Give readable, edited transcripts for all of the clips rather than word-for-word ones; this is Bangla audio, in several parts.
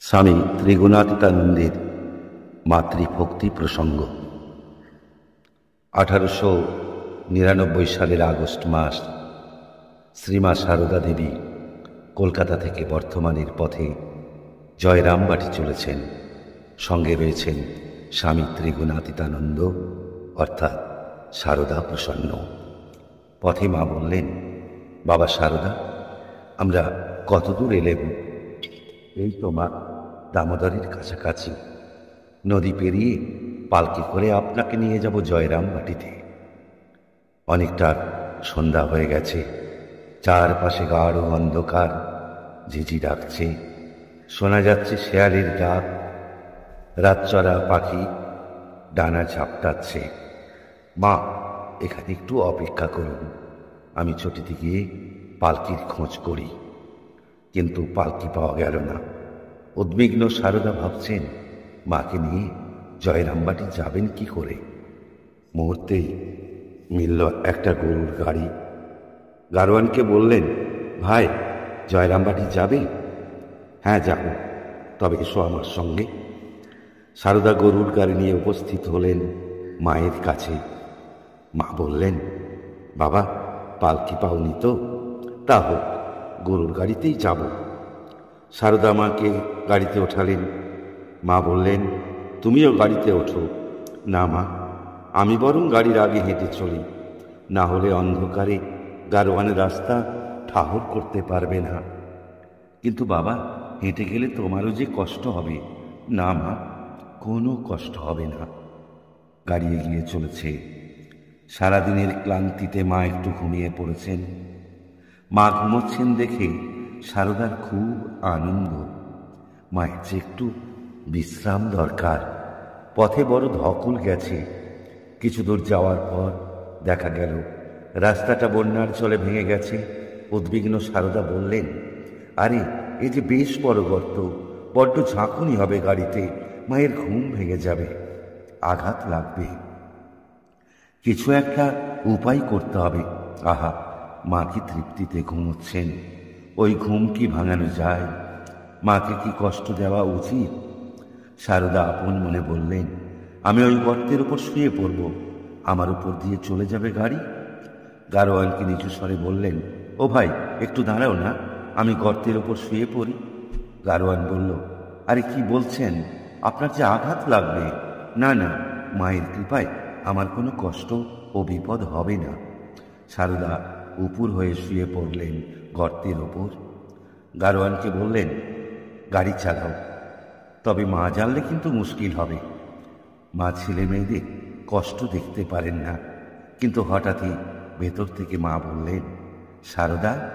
স্বামী ত্রিগুণাতীতানন্দের মাতৃভক্তি প্রসঙ্গ। 1899 সালের আগস্ট মাস শ্রীমা সারদা দেবী কলকাতা থেকে বর্ধমানের পথে জয়রামবাটি চলেছেন। সঙ্গে রয়েছেন স্বামী ত্রিগুণাতীতানন্দ অর্থাৎ সারদা প্রসন্ন। পথে মা বললেন, বাবা সারদা, আমরা কত দূর এলেম? এই তো মা, দামোদরের কাছাকাছি। নদী পেরিয়ে পালকি করে আপনাকে নিয়ে যাব জয়রামবাটিতে। অনেকটা সন্ধ্যা হয়ে গেছে, চারপাশে গাঢ় অন্ধকার, ঝিঝি ডাকছে, শোনা যাচ্ছে শেয়ালের ডাক, রাতচরা পাখি ডানা ঝাপটাচ্ছে। মা, এখানে একটু অপেক্ষা করুন, আমি চটিতে গিয়ে পালকির খোঁজ করি। কিন্তু পালকি পাওয়া গেল না। উদ্বিগ্ন সারদা ভাবছেন, মাকে নিয়ে জয়রামবাটি যাবেন কি করে। মুহূর্তেই মিলল একটা গরুর গাড়ি। গাড়োয়ানকে বললেন, ভাই, জয়রামবাটি যাবে? হ্যাঁ, যাব, তবে এসো আমার সঙ্গে। সারদা গরুর গাড়ি নিয়ে উপস্থিত হলেন মায়ের কাছে। মা বললেন, বাবা, পালকি পাওনি তো? তা হোক, গরুর গাড়িতেই যাব। সারদা মাকে গাড়িতে ওঠালেন। মা বললেন, তুমিও গাড়িতে ওঠো। না মা, আমি বরং গাড়ির আগে হেঁটে চলি, না হলে অন্ধকারে গাড়োয়ানের রাস্তা ঠাহর করতে পারবে না। কিন্তু বাবা, হেঁটে গেলে তোমারও যে কষ্ট হবে। না মা, কোনো কষ্ট হবে না। গাড়ি এগিয়ে চলেছে। সারাদিনের ক্লান্তিতে মা একটু ঘুমিয়ে পড়েছেন। মা ঘুমোচ্ছেন দেখে সারদার খুব আনন্দ। মায়ের যে একটু বিশ্রাম দরকার। পথে বড় ধকল গেছে। কিছু দূর যাওয়ার পর দেখা গেল রাস্তাটা বন্যার জলে ভেঙে গেছে। উদ্বিগ্ন সারদা বললেন, আরে, এ যে বেশ বড় গর্ত, বড্ড ঝাঁকুনি হবে গাড়িতে, মায়ের ঘুম ভেঙে যাবে, আঘাত লাগবে। কিছু একটা উপায় করতে হবে। আহা, মা কি তৃপ্তিতে ঘুমোচ্ছেন। ওই ঘুম কি ভাঙানো যায়? মাকে কি কষ্ট দেওয়া উচিত? সারদা আপন মনে বললেন, আমি ওই গর্তের উপর শুয়ে পড়ব, আমার উপর দিয়ে চলে যাবে গাড়ি। গাড়োয়ানকে নিচু স্বরে বললেন, ও ভাই, একটু দাঁড়াও না, আমি গর্তের উপর শুয়ে পড়ি। গাড়োয়ান বলল, আরে কি বলছেন, আপনার যে আঘাত লাগবে। না না, মায়ের কৃপায় আমার কোনো কষ্ট ও বিপদ হবে না। সারদা উপুর হয়ে শুয়ে পড়লেন গর্তের ওপর। গাড়োয়ানকে বললেন, গাড়ি চালাও, তবে মা জানলে কিন্তু মুশকিল হবে। মা ছেলে মেয়েদের কষ্ট দেখতে পারেন না। কিন্তু হঠাৎই ভেতর থেকে মা বললেন, সারদা,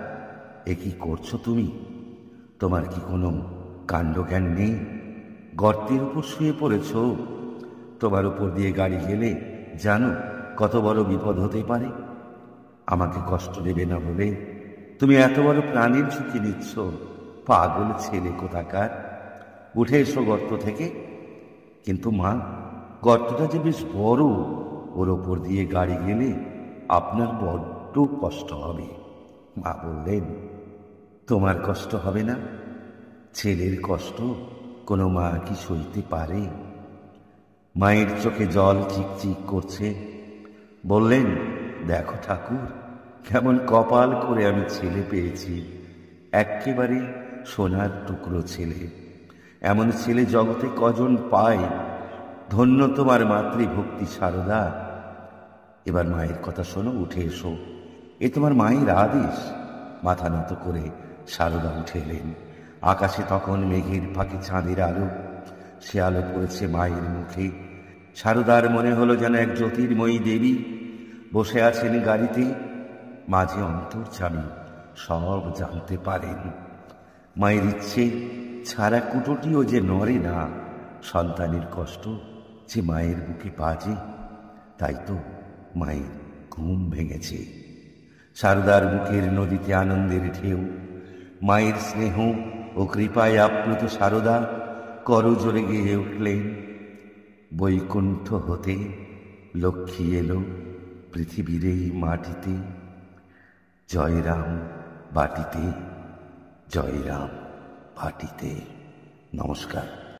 এ কি করছো তুমি? তোমার কি কোনো কাণ্ডজ্ঞান নেই? গর্তের উপর শুয়ে পড়েছ। তোমার উপর দিয়ে গাড়ি গেলে জানো কত বড় বিপদ হতে পারে। আমাকে কষ্ট দেবে না বলে তুমি এত বড় প্রাণীর ঝুঁকি নিচ্ছ। পাগল ছেলে কোথাকার, উঠে এসো গর্ত থেকে। কিন্তু মা, গর্তটা যে বেশ বড়, ওর ওপর দিয়ে গাড়ি গেলে আপনার বড্ড কষ্ট হবে। মা বললেন, তোমার কষ্ট হবে না? ছেলের কষ্ট কোনো মা কি সইতে পারে? মায়ের চোখে জল চিকচিক করছে। বললেন, দেখো ঠাকুর, কেমন কপাল করে আমি ছেলে পেয়েছি, এক্কেবারে সোনার টুকরো ছেলে। এমন ছেলে জগতে কজন পায়। ধন্য তোমার মাতৃভক্তি সারদা। এবার মায়ের কথা শোনো, উঠে এসো, এ তোমার মায়ের আদেশ। মাথা নত করে সারদা উঠে এলেন। আকাশে তখন মেঘের ফাঁকে চাঁদের আলো। সে আলো পড়েছে মায়ের মুখে। সারদার মনে হলো যেন এক জ্যোতির্ময়ী দেবী বসে আছেন গাড়িতে। মাঝে অন্তর্যামী, সব জানতে পারেন। মায়ের ইচ্ছে ছাড়া কুটোটিও যে নড়ে না। সন্তানের কষ্ট যে মায়ের বুকে বাজে, তাই তো মায়ের ঘুম ভেঙেছে। সারদার বুকের নদীতে আনন্দের ঢেউ। মায়ের স্নেহ ও কৃপায় আপ্লুত সারদা করজোরে গেয়ে উঠলেন, বৈকুণ্ঠ হতে লক্ষ্মী এলো পৃথিবীর এই মাটিতে, জয়রাম বাটিতে, জয়রাম বাটিতে। নমস্কার।